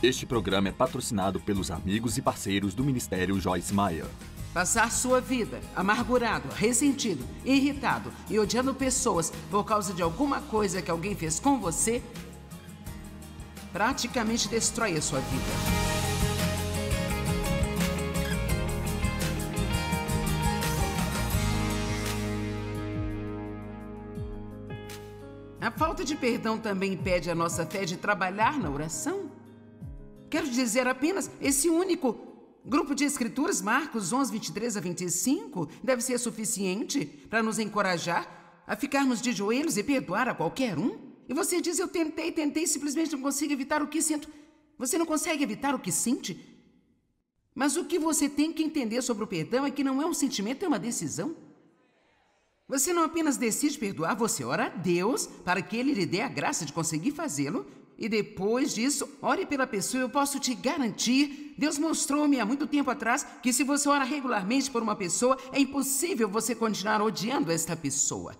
Este programa é patrocinado pelos amigos e parceiros do Ministério Joyce Meyer. Passar sua vida amargurado, ressentido, irritado e odiando pessoas por causa de alguma coisa que alguém fez com você, praticamente destrói a sua vida. A falta de perdão também impede a nossa fé de trabalhar na oração. Quero dizer apenas, esse único grupo de escrituras, Marcos 11, 23 a 25, deve ser suficiente para nos encorajar a ficarmos de joelhos e perdoar a qualquer um. E você diz, eu tentei, simplesmente não consigo evitar o que sinto. Você não consegue evitar o que sente? Mas o que você tem que entender sobre o perdão é que não é um sentimento, é uma decisão. Você não apenas decide perdoar, você ora a Deus para que Ele lhe dê a graça de conseguir fazê-lo. E depois disso, ore pela pessoa. Eu posso te garantir, Deus mostrou-me há muito tempo atrás que se você ora regularmente por uma pessoa, é impossível você continuar odiando esta pessoa.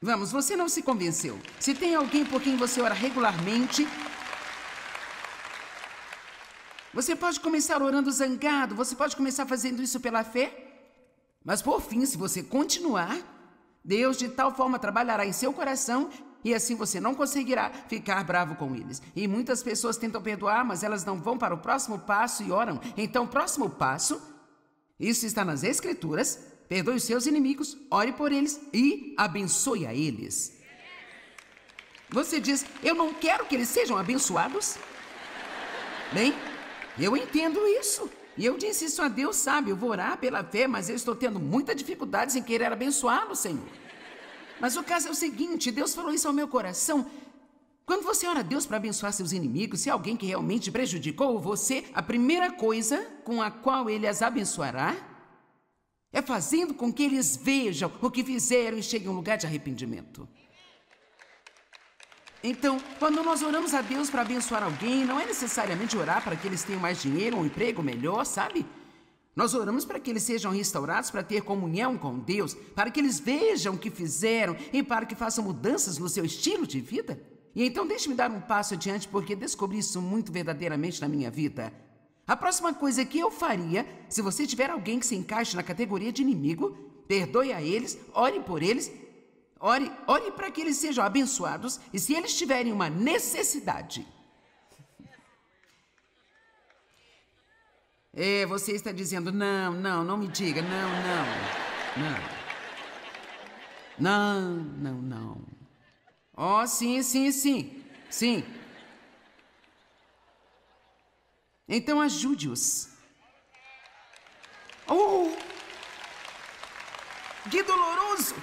Vamos, você não se convenceu. Se tem alguém por quem você ora regularmente, você pode começar orando zangado, você pode começar fazendo isso pela fé. Mas por fim, se você continuar, Deus de tal forma trabalhará em seu coração e assim você não conseguirá ficar bravo com eles. E muitas pessoas tentam perdoar, mas elas não vão para o próximo passo e oram. Então, o próximo passo, isso está nas Escrituras, perdoe os seus inimigos, ore por eles e abençoe a eles. Você diz, eu não quero que eles sejam abençoados? Bem, eu entendo isso. E eu disse isso a Deus, sabe, eu vou orar pela fé, mas eu estou tendo muita dificuldade em querer abençoá-lo, Senhor. Mas o caso é o seguinte, Deus falou isso ao meu coração. Quando você ora a Deus para abençoar seus inimigos, se alguém que realmente prejudicou você, a primeira coisa com a qual Ele as abençoará é fazendo com que eles vejam o que fizeram e cheguem a um lugar de arrependimento. Então, quando nós oramos a Deus para abençoar alguém, não é necessariamente orar para que eles tenham mais dinheiro ou um emprego melhor, sabe? Nós oramos para que eles sejam restaurados, para ter comunhão com Deus, para que eles vejam o que fizeram e para que façam mudanças no seu estilo de vida. E então deixe-me dar um passo adiante, porque descobri isso muito verdadeiramente na minha vida. A próxima coisa que eu faria, se você tiver alguém que se encaixe na categoria de inimigo, perdoe a eles, ore por eles, ore para que eles sejam abençoados e se eles tiverem uma necessidade. Você está dizendo, não me diga, não. Oh, sim. Então ajude-os. Oh, que doloroso!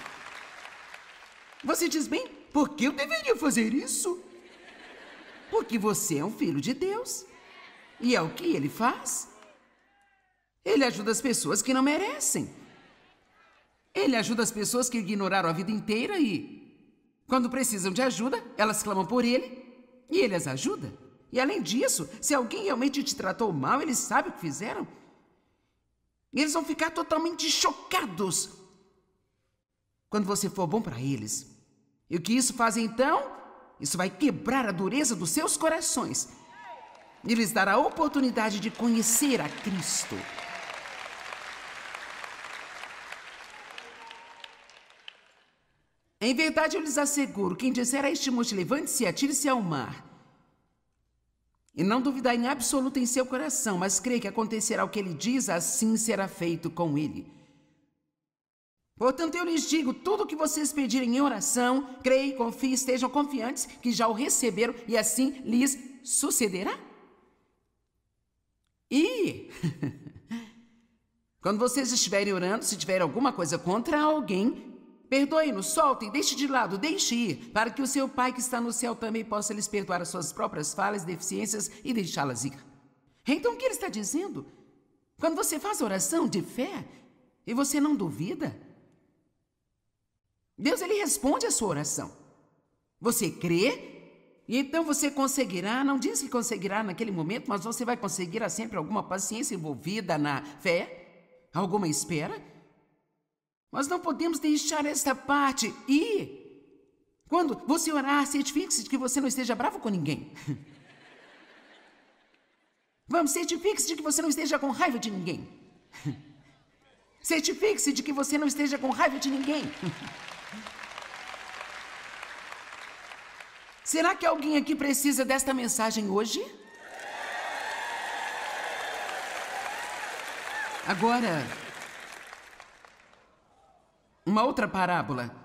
Você diz, bem, por que eu deveria fazer isso? Porque você é um filho de Deus. E é o que Ele faz. Ele ajuda as pessoas que não merecem. Ele ajuda as pessoas que ignoraram a vida inteira e, quando precisam de ajuda, elas clamam por Ele e Ele as ajuda. E além disso, se alguém realmente te tratou mal, eles sabem o que fizeram. E eles vão ficar totalmente chocados quando você for bom para eles. E o que isso faz então? Isso vai quebrar a dureza dos seus corações e lhes dará a oportunidade de conhecer a Cristo. Em verdade, eu lhes asseguro, quem disser a este monte, levante-se e atire-se ao mar, e não duvidar em absoluto em seu coração, mas crê que acontecerá o que ele diz, assim será feito com ele. Portanto, eu lhes digo, tudo o que vocês pedirem em oração, creem, confiem, estejam confiantes que já o receberam e assim lhes sucederá. E quando vocês estiverem orando, se tiver alguma coisa contra alguém, perdoem-nos, soltem, deixe de lado, deixe ir, para que o seu Pai que está no céu também possa lhes perdoar as suas próprias falhas, deficiências e deixá-las ir. Então, o que ele está dizendo? Quando você faz oração de fé e você não duvida, Deus, Ele responde a sua oração. Você crê e então você conseguirá, não diz que conseguirá naquele momento, mas você vai conseguir, há sempre alguma paciência envolvida na fé, alguma espera. Nós não podemos deixar esta parte ir. Quando você orar, certifique-se de que você não esteja bravo com ninguém. Vamos, certifique-se de que você não esteja com raiva de ninguém. Certifique-se de que você não esteja com raiva de ninguém. Será que alguém aqui precisa desta mensagem hoje? Agora, uma outra parábola.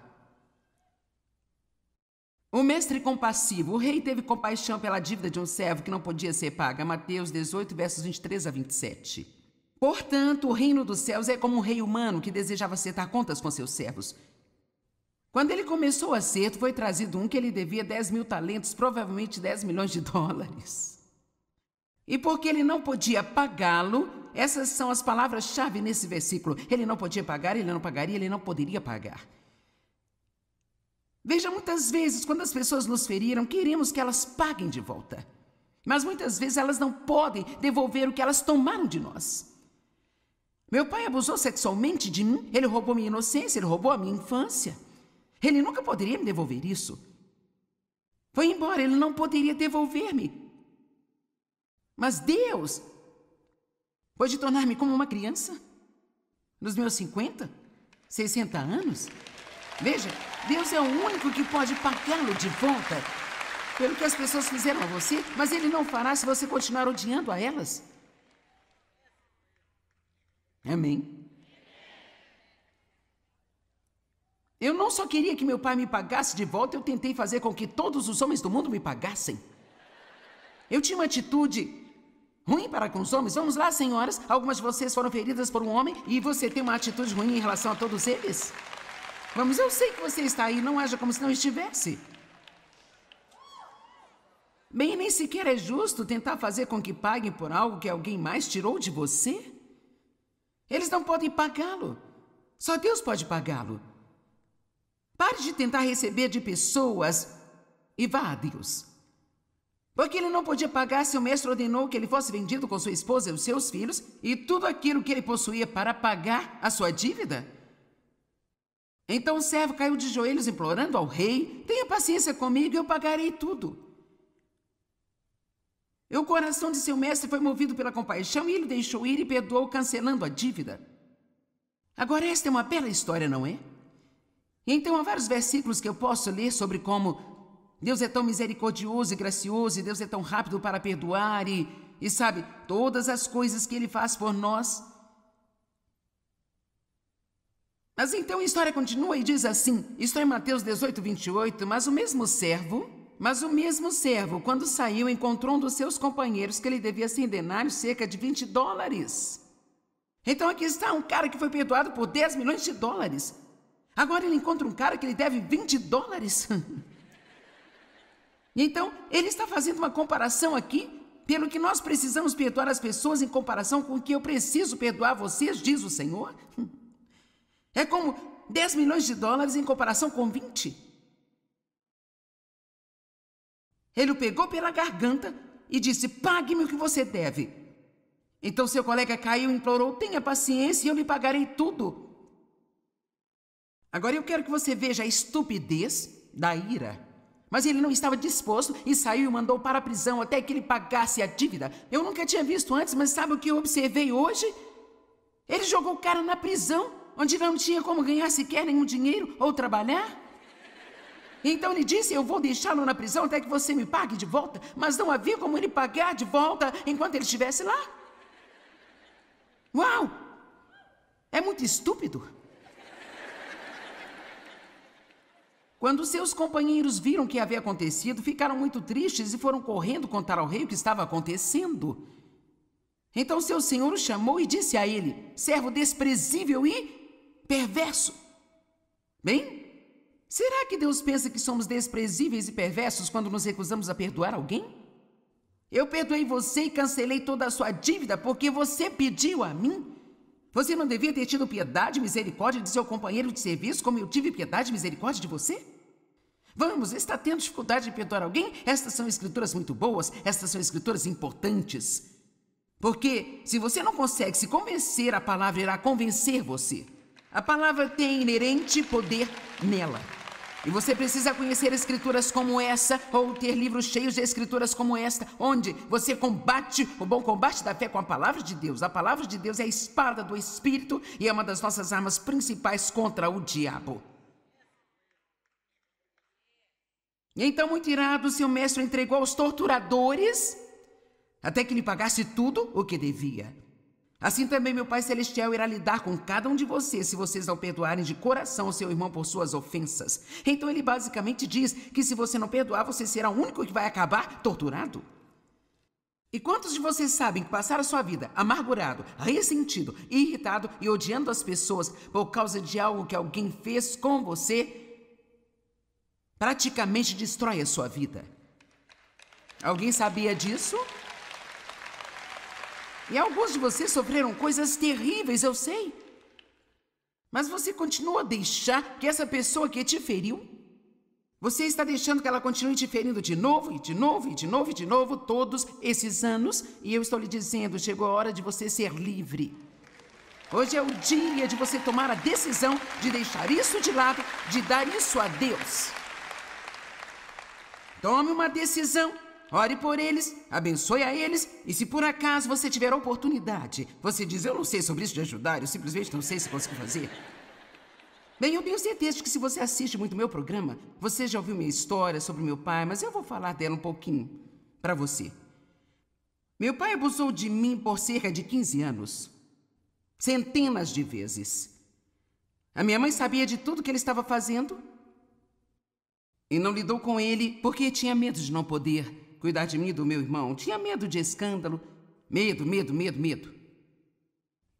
O mestre compassivo. O rei teve compaixão pela dívida de um servo que não podia ser paga. Mateus 18, versos 23 a 27. Portanto, o reino dos céus é como um rei humano que desejava acertar contas com seus servos. Quando ele começou o acerto, foi trazido um que ele devia 10.000 talentos, provavelmente 10 milhões de dólares. E porque ele não podia pagá-lo, essas são as palavras-chave nesse versículo. Ele não podia pagar, ele não pagaria, ele não poderia pagar. Veja, muitas vezes, quando as pessoas nos feriram, queremos que elas paguem de volta. Mas muitas vezes elas não podem devolver o que elas tomaram de nós. Meu pai abusou sexualmente de mim, ele roubou minha inocência, ele roubou a minha infância. Ele nunca poderia me devolver isso. Foi embora, ele não poderia devolver-me. Mas Deus pode tornar-me como uma criança? Nos meus 50, 60 anos? Veja, Deus é o único que pode pagá-lo de volta pelo que as pessoas fizeram a você, mas Ele não fará se você continuar odiando a elas. Amém? Eu não só queria que meu pai me pagasse de volta, eu tentei fazer com que todos os homens do mundo me pagassem. Eu tinha uma atitude ruim para com os homens. Vamos lá, senhoras, algumas de vocês foram feridas por um homem e você tem uma atitude ruim em relação a todos eles? Vamos, eu sei que você está aí, não haja como se não estivesse. Bem, nem sequer é justo tentar fazer com que paguem por algo que alguém mais tirou de você. Eles não podem pagá-lo. Só Deus pode pagá-lo. Pare de tentar receber de pessoas e vá a Deus. Porque ele não podia pagar, seu mestre ordenou que ele fosse vendido com sua esposa e os seus filhos e tudo aquilo que ele possuía para pagar a sua dívida. Então o servo caiu de joelhos implorando ao rei: tenha paciência comigo e eu pagarei tudo. E o coração de seu mestre foi movido pela compaixão e ele deixou ir e perdoou, cancelando a dívida. Agora, esta é uma bela história, não é? E então há vários versículos que eu posso ler sobre como Deus é tão misericordioso e gracioso, e Deus é tão rápido para perdoar, e sabe, todas as coisas que Ele faz por nós. Mas então a história continua e diz assim, isso é em Mateus 18, 28, mas o mesmo servo, quando saiu, encontrou um dos seus companheiros que ele devia 100 denários, cerca de 20 dólares. Então aqui está um cara que foi perdoado por 10 milhões de dólares. Agora ele encontra um cara que lhe deve 20 dólares. Então, ele está fazendo uma comparação aqui, pelo que nós precisamos perdoar as pessoas em comparação com o que eu preciso perdoar vocês, diz o Senhor. É como 10 milhões de dólares em comparação com 20. Ele o pegou pela garganta e disse, pague-me o que você deve. Então seu colega caiu e implorou, tenha paciência e eu lhe pagarei tudo. Agora eu quero que você veja a estupidez da ira. Mas ele não estava disposto e saiu e mandou para a prisão até que ele pagasse a dívida. Eu nunca tinha visto antes, mas sabe o que eu observei hoje? Ele jogou o cara na prisão, onde não tinha como ganhar sequer nenhum dinheiro ou trabalhar. Então ele disse, eu vou deixá-lo na prisão até que você me pague de volta. Mas não havia como ele pagar de volta enquanto ele estivesse lá. Uau! É muito estúpido. Quando seus companheiros viram o que havia acontecido, ficaram muito tristes e foram correndo contar ao rei o que estava acontecendo. Então seu senhor o chamou e disse a ele, servo desprezível e perverso. Bem, será que Deus pensa que somos desprezíveis e perversos quando nos recusamos a perdoar alguém? Eu perdoei você e cancelei toda a sua dívida porque você pediu a mim. Você não devia ter tido piedade e misericórdia de seu companheiro de serviço como eu tive piedade e misericórdia de você? Vamos, está tendo dificuldade de perdoar alguém? Estas são escrituras muito boas, estas são escrituras importantes. Porque se você não consegue se convencer, a palavra irá convencer você. A palavra tem inerente poder nela. E você precisa conhecer escrituras como essa, ou ter livros cheios de escrituras como esta, onde você combate o bom combate da fé com a palavra de Deus. A palavra de Deus é a espada do Espírito e é uma das nossas armas principais contra o diabo. E então, muito irado, seu mestre entregou aos torturadores até que lhe pagasse tudo o que devia. Assim também meu Pai Celestial irá lidar com cada um de vocês se vocês não perdoarem de coração o seu irmão por suas ofensas. Então ele basicamente diz que se você não perdoar, você será o único que vai acabar torturado. E quantos de vocês sabem que passar a sua vida amargurado, ressentido, irritado e odiando as pessoas por causa de algo que alguém fez com você, praticamente destrói a sua vida? Alguém sabia disso? E alguns de vocês sofreram coisas terríveis, eu sei. Mas você continua a deixar que essa pessoa que te feriu, você está deixando que ela continue te ferindo de novo, e de novo, e de novo, e de novo, todos esses anos. E eu estou lhe dizendo, chegou a hora de você ser livre. Hoje é o dia de você tomar a decisão de deixar isso de lado, de dar isso a Deus. Tome uma decisão. Ore por eles, abençoe a eles, e se por acaso você tiver a oportunidade, você diz, eu não sei sobre isso de ajudar, eu simplesmente não sei se consigo fazer. Bem, eu tenho certeza de que se você assiste muito meu programa, você já ouviu minha história sobre meu pai, mas eu vou falar dela um pouquinho para você. Meu pai abusou de mim por cerca de 15 anos. Centenas de vezes. A minha mãe sabia de tudo que ele estava fazendo e não lidou com ele porque tinha medo de não poder cuidar de mim e do meu irmão. Tinha medo de escândalo. Medo.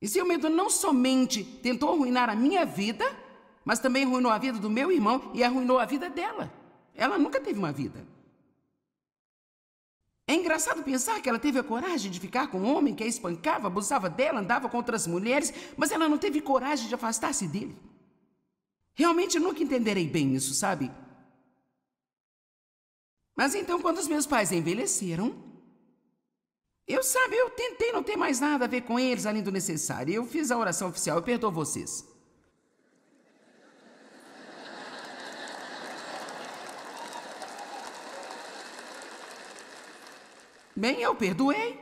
E seu medo não somente tentou arruinar a minha vida, mas também arruinou a vida do meu irmão e arruinou a vida dela. Ela nunca teve uma vida. É engraçado pensar que ela teve a coragem de ficar com um homem que a espancava, abusava dela, andava com outras mulheres, mas ela não teve coragem de afastar-se dele. Realmente eu nunca entenderei bem isso, sabe? Mas então, quando os meus pais envelheceram, eu tentei não ter mais nada a ver com eles além do necessário. Eu fiz a oração oficial, eu perdoo vocês. Bem, eu perdoei.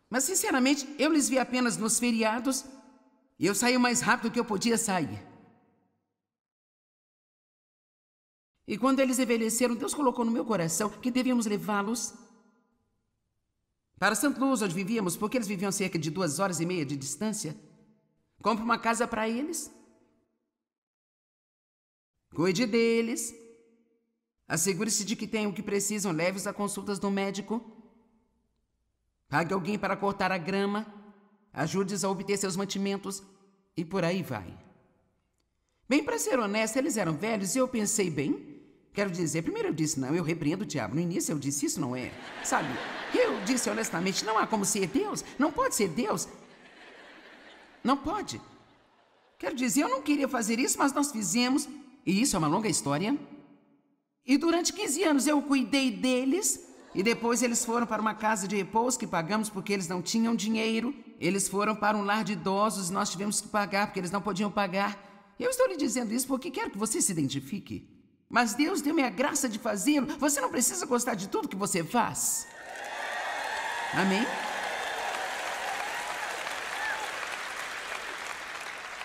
Mas, sinceramente, eu lhes vi apenas nos feriados e eu saí o mais rápido que eu podia sair. E quando eles envelheceram, Deus colocou no meu coração que devíamos levá-los para St. Louis, onde vivíamos, porque eles viviam cerca de 2h30 de distância. Compre uma casa para eles. Cuide deles. Assegure-se de que têm o que precisam, leve-os a consultas do médico. Pague alguém para cortar a grama. Ajude-os a obter seus mantimentos. E por aí vai. Bem, para ser honesto, eles eram velhos e eu pensei, bem, quero dizer, primeiro eu disse, não, eu repreendo o diabo. No início eu disse, isso não é, sabe? Eu disse honestamente, não há como ser Deus, não pode ser Deus. Não pode. Quero dizer, eu não queria fazer isso, mas nós fizemos, e isso é uma longa história. E durante 15 anos eu cuidei deles, e depois eles foram para uma casa de repouso que pagamos porque eles não tinham dinheiro. Eles foram para um lar de idosos e nós tivemos que pagar porque eles não podiam pagar. Eu estou lhe dizendo isso porque quero que você se identifique. Mas Deus deu-me a graça de fazê-lo. Você não precisa gostar de tudo que você faz. Amém?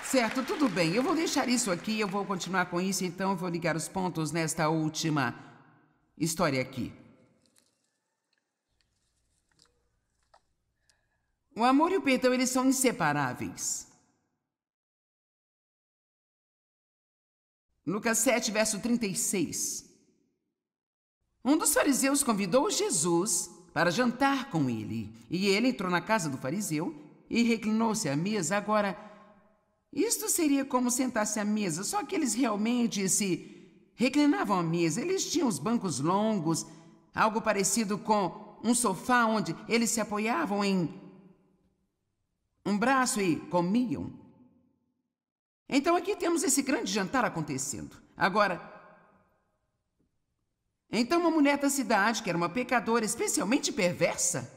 Certo, tudo bem. Eu vou deixar isso aqui, eu vou continuar com isso, então eu vou ligar os pontos nesta última história aqui. O amor e o perdão, eles são inseparáveis. Lucas 7, verso 36. Um dos fariseus convidou Jesus para jantar com ele. E ele entrou na casa do fariseu e reclinou-se à mesa. Agora, isto seria como sentar-se à mesa, só que eles realmente se reclinavam à mesa. Eles tinham os bancos longos, algo parecido com um sofá onde eles se apoiavam em um braço e comiam. Então aqui temos esse grande jantar acontecendo. Agora, então uma mulher da cidade, que era uma pecadora especialmente perversa,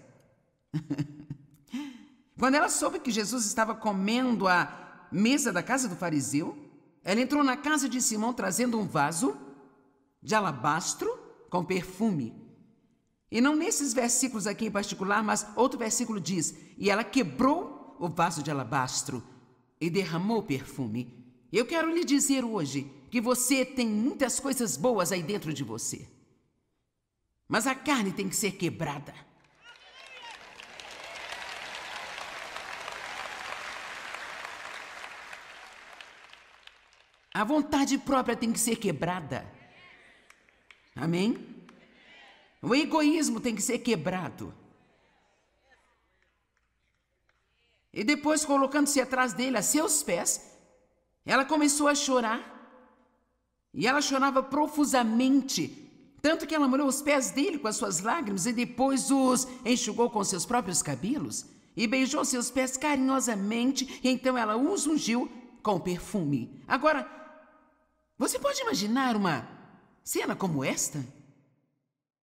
quando ela soube que Jesus estava comendo à mesa da casa do fariseu, ela entrou na casa de Simão trazendo um vaso de alabastro com perfume. E não nesses versículos aqui em particular, mas outro versículo diz: e ela quebrou o vaso de alabastro e derramou perfume. Eu quero lhe dizer hoje que você tem muitas coisas boas aí dentro de você. Mas a carne tem que ser quebrada. A vontade própria tem que ser quebrada. Amém? O egoísmo tem que ser quebrado. E depois, colocando-se atrás dele, a seus pés, ela começou a chorar. E ela chorava profusamente, tanto que ela molhou os pés dele com as suas lágrimas e depois os enxugou com seus próprios cabelos e beijou seus pés carinhosamente, e então ela os ungiu com perfume. Agora, você pode imaginar uma cena como esta?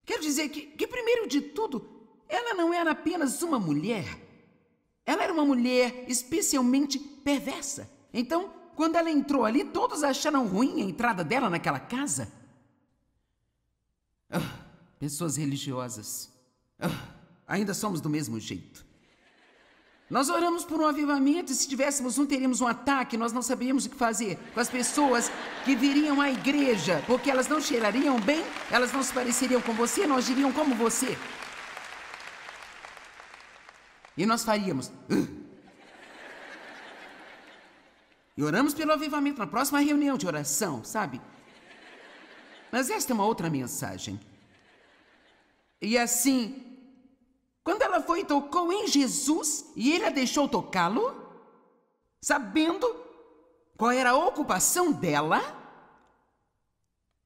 Quero dizer que primeiro de tudo, ela não era apenas uma mulher. Ela era uma mulher especialmente perversa. Então, quando ela entrou ali, todos acharam ruim a entrada dela naquela casa. Pessoas religiosas. Ainda somos do mesmo jeito. Nós oramos por um avivamento e se tivéssemos teríamos um ataque, nós não saberíamos o que fazer com as pessoas que viriam à igreja, porque elas não cheirariam bem, elas não se pareceriam com você, não agiriam como você. E nós faríamos. E oramos pelo avivamento na próxima reunião de oração, sabe? Mas esta é uma outra mensagem. E assim, quando ela foi e tocou em Jesus, e ele a deixou tocá-lo, sabendo qual era a ocupação dela,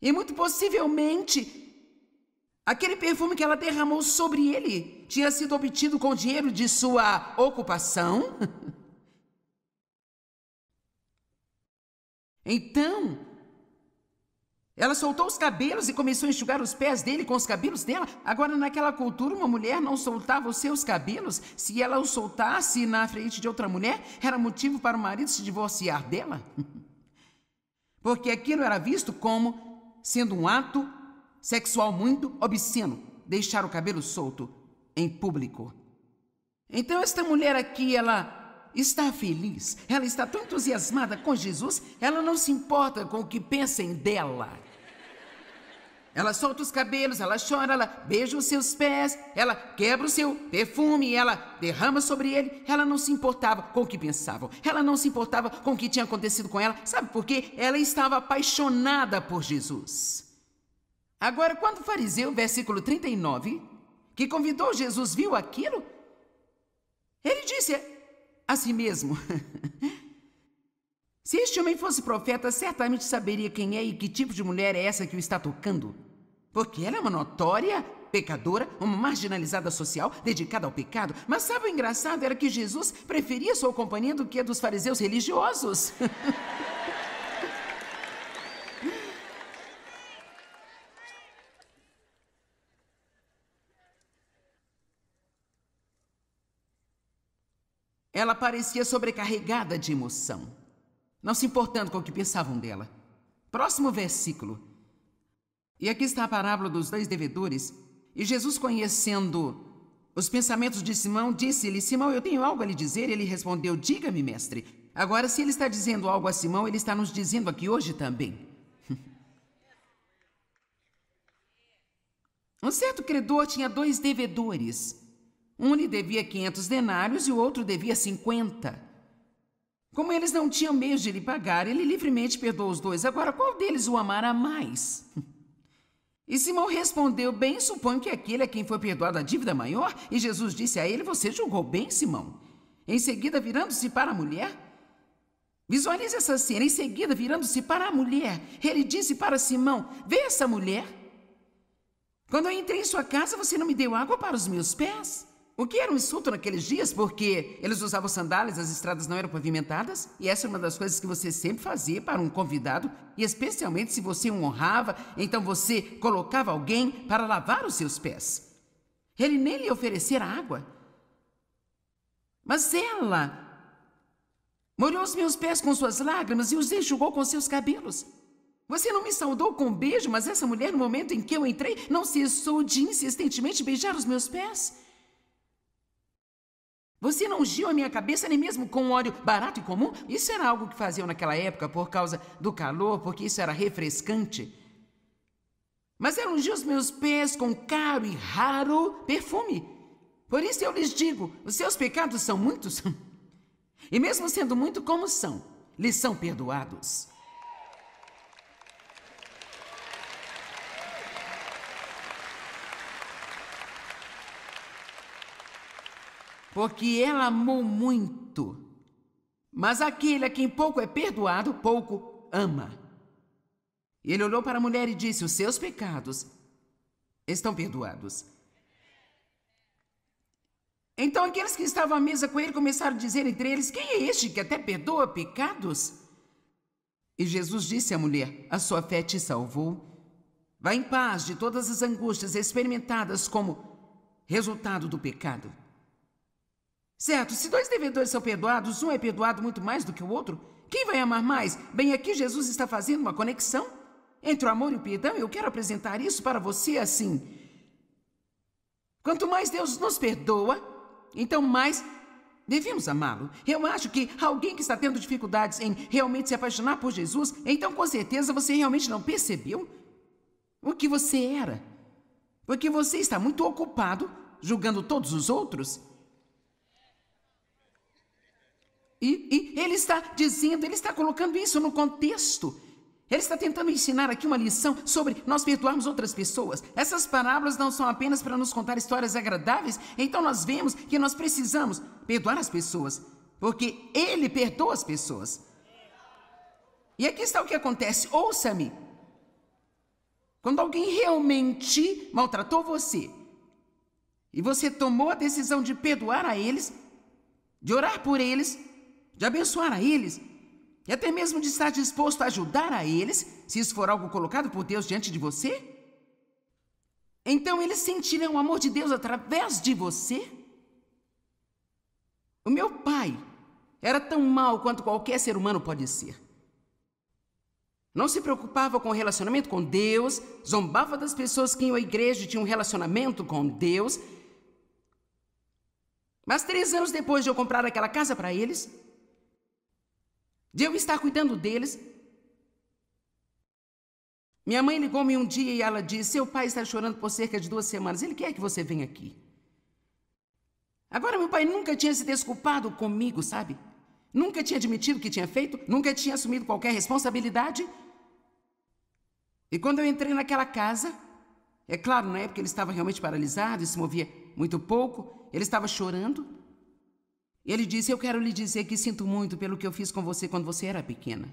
e muito possivelmente, aquele perfume que ela derramou sobre ele tinha sido obtido com o dinheiro de sua ocupação. Então, ela soltou os cabelos e começou a enxugar os pés dele com os cabelos dela. Agora, naquela cultura, uma mulher não soltava os seus cabelos. Se ela os soltasse na frente de outra mulher, era motivo para o marido se divorciar dela. Porque aquilo era visto como sendo um ato sexual muito obsceno, deixar o cabelo solto em público. Então, esta mulher aqui, ela está feliz, ela está tão entusiasmada com Jesus, ela não se importa com o que pensem dela. Ela solta os cabelos, ela chora, ela beija os seus pés, ela quebra o seu perfume, ela derrama sobre ele. Ela não se importava com o que pensavam, ela não se importava com o que tinha acontecido com ela. Sabe por quê? Ela estava apaixonada por Jesus. Agora, quando o fariseu, versículo 39, que convidou Jesus, viu aquilo, ele disse a si mesmo: se este homem fosse profeta, certamente saberia quem é e que tipo de mulher é essa que o está tocando. Porque ela é uma notória pecadora, uma marginalizada social, dedicada ao pecado. Mas sabe o engraçado? Era que Jesus preferia sua companhia do que a dos fariseus religiosos. Ela parecia sobrecarregada de emoção, não se importando com o que pensavam dela. Próximo versículo. E aqui está a parábola dos 2 devedores. E Jesus, conhecendo os pensamentos de Simão, disse-lhe: Simão, eu tenho algo a lhe dizer. Ele respondeu: diga-me, mestre. Agora, se ele está dizendo algo a Simão, ele está nos dizendo aqui hoje também. Um certo credor tinha 2 devedores. Um lhe devia 500 denários e o outro devia 50. Como eles não tinham meios de lhe pagar, ele livremente perdoou os 2. Agora, qual deles o amará mais? E Simão respondeu: bem, suponho que aquele a quem foi perdoada a dívida maior. E Jesus disse a ele: você julgou bem, Simão. Em seguida, virando-se para a mulher, visualize essa cena. Em seguida, virando-se para a mulher, ele disse para Simão: vê essa mulher? Quando eu entrei em sua casa, você não me deu água para os meus pés. O que era um insulto naqueles dias, porque eles usavam sandálias, as estradas não eram pavimentadas, e essa é uma das coisas que você sempre fazia para um convidado, e especialmente se você o honrava, então você colocava alguém para lavar os seus pés. Ele nem lhe oferecera água. Mas ela Molhou os meus pés com suas lágrimas e os enxugou com seus cabelos. Você não me saudou com um beijo, mas essa mulher, no momento em que eu entrei, não cessou de insistentemente beijar os meus pés. Você não ungiu a minha cabeça nem mesmo com um óleo barato e comum? Isso era algo que faziam naquela época por causa do calor, porque isso era refrescante. Mas ela ungiu os meus pés com caro e raro perfume. Por isso eu lhes digo, os seus pecados são muitos. E mesmo sendo muito como são, lhes são perdoados. Porque ela amou muito. Mas aquele a quem pouco é perdoado, pouco ama. Ele olhou para a mulher e disse, os seus pecados estão perdoados. Então aqueles que estavam à mesa com ele começaram a dizer entre eles, quem é este que até perdoa pecados? E Jesus disse à mulher, a sua fé te salvou. Vá em paz de todas as angústias experimentadas como resultado do pecado. Certo, se 2 devedores são perdoados, um é perdoado muito mais do que o outro, quem vai amar mais? Bem, aqui Jesus está fazendo uma conexão entre o amor e o perdão, e eu quero apresentar isso para você assim. Quanto mais Deus nos perdoa, então mais devemos amá-lo. Eu acho que alguém que está tendo dificuldades em realmente se apaixonar por Jesus, então com certeza você realmente não percebeu o que você era. Porque você está muito ocupado julgando todos os outros. E ele está dizendo, ele está colocando isso no contexto. Ele está tentando ensinar aqui uma lição sobre nós perdoarmos outras pessoas. Essas parábolas não são apenas para nos contar histórias agradáveis, então nós vemos que nós precisamos perdoar as pessoas, porque ele perdoa as pessoas. E aqui está o que acontece, ouça-me. Quando alguém realmente maltratou você, e você tomou a decisão de perdoar a eles, de orar por eles, de abençoar a eles, e até mesmo de estar disposto a ajudar a eles, se isso for algo colocado por Deus diante de você, então eles sentirão o amor de Deus através de você. O meu pai era tão mau quanto qualquer ser humano pode ser. Não se preocupava com o relacionamento com Deus, zombava das pessoas que iam à igreja e tinham um relacionamento com Deus. Mas 3 anos depois de eu comprar aquela casa para eles, de eu estar cuidando deles, minha mãe ligou-me um dia e ela disse, seu pai está chorando por cerca de 2 semanas, ele quer que você venha aqui. Agora, meu pai nunca tinha se desculpado comigo, sabe? Nunca tinha admitido o que tinha feito, nunca tinha assumido qualquer responsabilidade. E quando eu entrei naquela casa, é claro, na época ele estava realmente paralisado e se movia muito pouco, ele estava chorando. Ele disse, eu quero lhe dizer que sinto muito pelo que eu fiz com você quando você era pequena.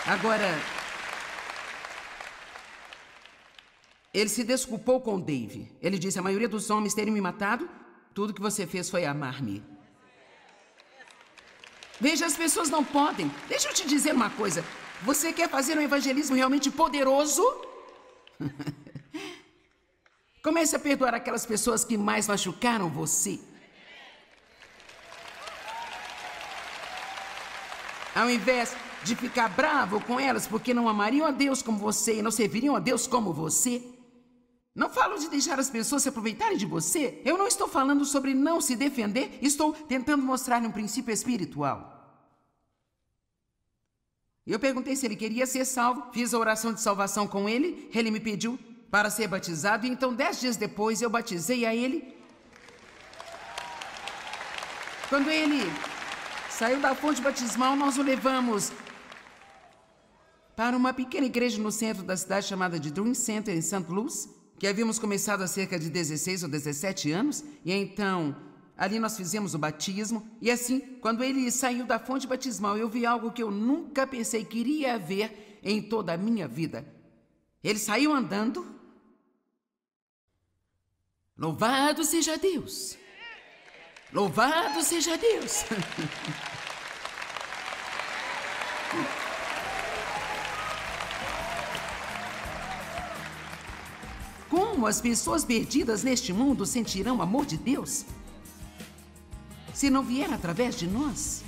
Agora, ele se desculpou com Dave. Ele disse, a maioria dos homens terem me matado, tudo que você fez foi amar-me. Veja, as pessoas não podem. Deixa eu te dizer uma coisa. Você quer fazer um evangelismo realmente poderoso? Comece a perdoar aquelas pessoas que mais machucaram você. Ao invés de ficar bravo com elas porque não amariam a Deus como você e não serviriam a Deus como você. Não falo de deixar as pessoas se aproveitarem de você. Eu não estou falando sobre não se defender. Estou tentando mostrar-lhe um princípio espiritual. Eu perguntei se ele queria ser salvo. Fiz a oração de salvação com ele. Ele me pediu para ser batizado, e então 10 dias depois eu batizei a ele. Quando ele saiu da fonte batismal, nós o levamos para uma pequena igreja no centro da cidade chamada de Dream Center, em St. Louis, que havíamos começado há cerca de 16 ou 17 anos, e então ali nós fizemos o batismo, e assim, quando ele saiu da fonte batismal, eu vi algo que eu nunca pensei que iria ver em toda a minha vida. Ele saiu andando. Louvado seja Deus! Louvado seja Deus! Como as pessoas perdidas neste mundo sentirão o amor de Deus se não vier através de nós?